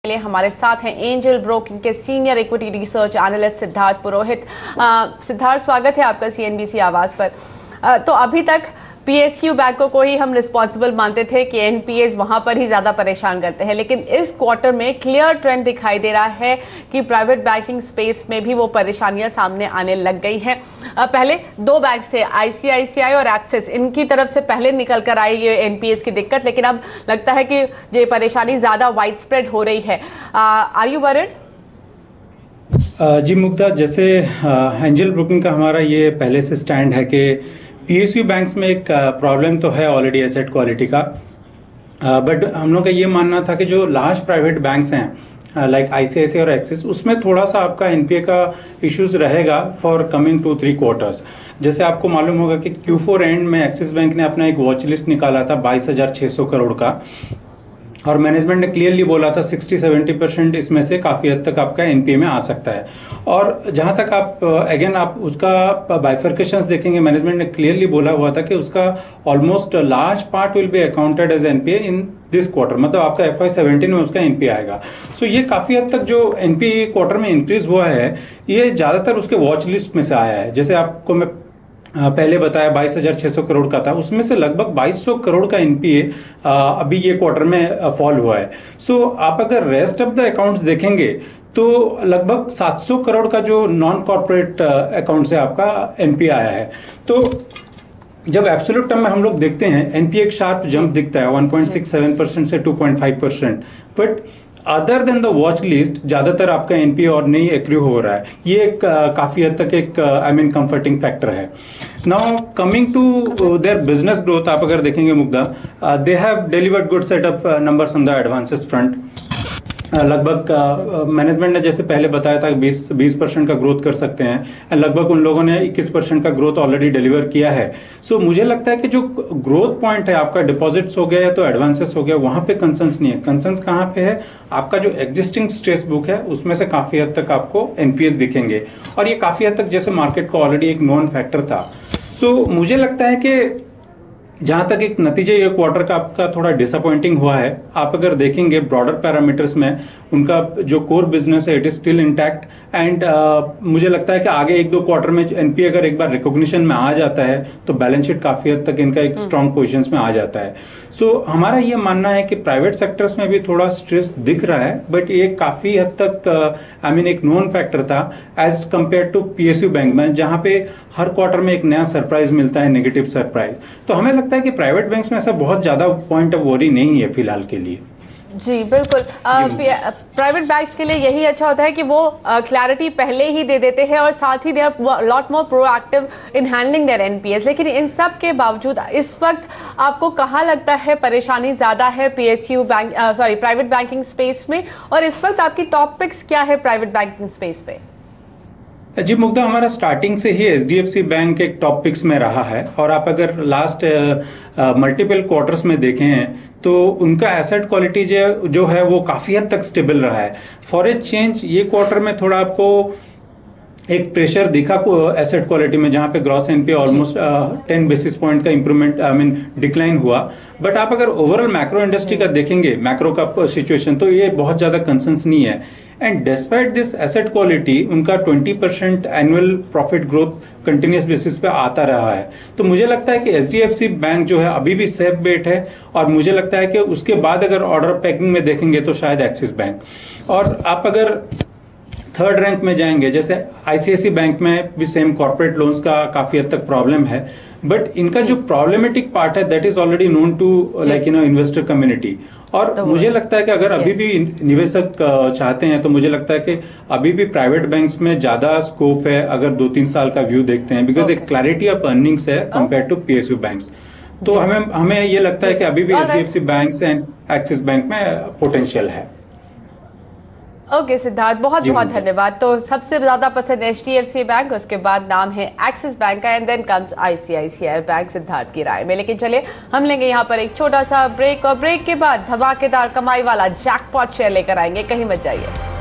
लिए हमारे साथ हैं एंजल ब्रोकिंग के senior equity research analyst Siddharth Purohit. Siddharth, स्वागत है आपका सीएनबीसी आवाज पर। तो अभी तक पीएसयू बैंकों को ही हम रिस्पॉन्सिबल मानते थे कि एनपीएस वहां पर ही ज्यादा परेशान करते हैं, लेकिन इस क्वार्टर में क्लियर ट्रेंड दिखाई दे रहा है कि प्राइवेट बैंकिंग स्पेस में भी वो परेशानियां सामने आने लग गई हैं। पहले दो बैंक्स थे, आईसीआईसीआई और एक्सिस, इनकी तरफ से पहले निकल कर आई ये एनपीएस की दिक्कत, लेकिन अब लगता है कि ये परेशानी ज्यादा वाइड स्प्रेड हो रही है। Are you worried? जी मुग्धा, जैसे एंजल ब्रोकिंग का हमारा ये पहले से स्टैंड है कि पीएसयू बैंक्स में एक प्रॉब्लम तो है ऑलरेडी एसेट क्वालिटी का, बट हम लोग का ये मानना था कि जो लार्ज प्राइवेट बैंक्स हैं लाइक आईसीआईसीआई और एक्सिस, उसमें थोड़ा सा आपका एनपीए का इश्यूज रहेगा फॉर कमिंग 2-3 क्वार्टर्स। जैसे आपको मालूम होगा कि Q4 एंड में एक्सिस बैंक ने अपना एक वॉच लिस्ट निकाला था 22,600 करोड़ का, और मैनेजमेंट ने क्लियरली बोला था 60-70% इसमें से काफ़ी हद तक आपका एनपीए में आ सकता है। और जहाँ तक आप अगेन आप उसका बाइफर्केशंस देखेंगे, मैनेजमेंट ने क्लियरली बोला हुआ था कि उसका almost large part will be accounted as NPA in this quarter, मतलब आपका FY17 में उसका एनपीए आएगा। सो ये काफ़ी हद तक जो एनपीए क्वार्टर में इंक्रीज हुआ है, ये ज़्यादातर उसके वॉच लिस्ट में से आया है। जैसे आपको मैं पहले बताया 22,600 करोड़ का था, उसमें से लगभग 2,200 करोड़ का एनपीए अभी ये क्वार्टर में फॉल हुआ है। सो आप अगर रेस्ट ऑफ द अकाउंट्स देखेंगे तो लगभग 700 करोड़ का जो नॉन कॉर्पोरेट अकाउंट से आपका एनपीए आया है। तो जब एब्सोल्यूट टर्म में हम लोग देखते हैं एनपीए एक शार्प जंप दिखता है 1.67% से 2.5%, but other than the watch list ज्यादातर आपका एनपीए और नहीं एक्रू हो रहा है। ये एक काफी हद तक एक कंफर्टिंग फैक्टर है। Now coming to their business growth, आप अगर देखेंगे Mugdha, they have delivered good set of numbers on the advances front. लगभग मैनेजमेंट ने जैसे पहले बताया था 20% का ग्रोथ कर सकते हैं, एंड लगभग उन लोगों ने 21% का ग्रोथ ऑलरेडी डिलीवर किया है। सो मुझे लगता है कि जो ग्रोथ पॉइंट है आपका, डिपॉजिट्स हो गया या तो एडवांसेस हो गया, वहां पे कंसर्न्स नहीं है। कंसर्न्स कहाँ पे है? आपका जो एग्जिस्टिंग स्ट्रेस बुक है उसमें से काफी हद तक आपको एनपीएस दिखेंगे, और ये काफी हद तक जैसे मार्केट को ऑलरेडी एक नोन फैक्टर था। सो मुझे लगता है कि जहां तक एक नतीजे ये क्वार्टर का आपका थोड़ा डिसअपॉइंटिंग हुआ है, आप अगर देखेंगे ब्रॉडर पैरामीटर्स में उनका जो कोर बिजनेस है it is still intact, and मुझे लगता है कि आगे 1-2 क्वार्टर में एनपीए अगर एक बार रिकॉग्निशन में आ जाता है तो बैलेंस शीट काफी हद तक इनका एक स्ट्रांग पोजीशंस में आ जाता है। सो हमारा ये मानना है कि प्राइवेट सेक्टर्स में भी थोड़ा स्ट्रेस दिख रहा है, बट ये काफी हद तक एक नोन फैक्टर था as compare to PSU bank में, जहां पे हर क्वार्टर में एक नया सरप्राइज मिलता है, नेगेटिव सरप्राइज। तो हमें लगता है कि प्राइवेट बैंक्स में ऐसा बहुत ज्यादा पॉइंट ऑफ वरी नहीं है फिलहाल के लिए। जी बिल्कुल, प्राइवेट बैंक्स के लिए यही अच्छा होता है कि वो क्लैरिटी पहले ही दे देते हैं और साथ ही they are lot more proactive in handling their NPS. लेकिन इन सब के बावजूद इस वक्त आपको कहाँ लगता है परेशानी ज्यादा है PSU bank private banking space में, और इस वक्त आपकी टॉप पिक्स क्या है प्राइवेट बैंकिंग स्पेस पे? जी मुग्धा, हमारा स्टार्टिंग से ही एचडीएफसी बैंक एक टॉप पिक्स में रहा है, और आप अगर लास्ट मल्टीपल क्वार्टर्स में देखें तो उनका एसेट क्वालिटी जो है वो काफ़ी हद तक स्टेबल रहा है। फॉर ए चेंज ये क्वार्टर में थोड़ा आपको एक प्रेशर दिखा एसेट क्वालिटी में, जहां पे gross NPA almost 10 basis point का इंप्रूवमेंट डिक्लाइन हुआ। बट आप अगर ओवरऑल मैक्रो इंडस्ट्री का देखेंगे, मैक्रो का सिचुएशन, तो ये बहुत ज़्यादा कंसर्न्स नहीं है। And despite this asset quality उनका 20% annual profit growth continuous basis पे आता रहा है। तो मुझे लगता है कि एचडीएफसी बैंक जो है अभी भी सेफ बेट है, और मुझे लगता है कि उसके बाद अगर ऑर्डर पैकिंग में देखेंगे तो शायद एक्सिस बैंक। और आप अगर थर्ड रैंक में जाएंगे, जैसे आईसीआईसीआई बैंक में भी सेम कॉर्पोरेट लोन्स का काफी हद तक प्रॉब्लम है, बट इनका जो प्रॉब्लमेटिक पार्ट है that is already known to investor community. और तो मुझे लगता है कि अगर अभी भी निवेशक चाहते हैं तो मुझे लगता है कि अभी भी प्राइवेट बैंक्स में ज्यादा स्कोप है अगर 2-3 साल का व्यू देखते हैं, बिकॉज एक क्लैरिटी ऑफ अर्निंग्स है कंपेयर टू पीएसयू बैंक्स। तो हमें ये लगता है कि अभी भी HDFC banks and axis bank में पोटेंशियल है। ओके सिद्धार्थ, बहुत बहुत धन्यवाद। तो सबसे ज्यादा पसंद एचडीएफसी बैंक, उसके बाद नाम है एक्सिस बैंक का, and then comes ICICI bank Siddharth की राय में। लेकिन चलिए हम लेंगे यहाँ पर एक छोटा सा ब्रेक, और ब्रेक के बाद धमाकेदार कमाई वाला जैकपॉट शेयर लेकर आएंगे, कहीं मत जाइए।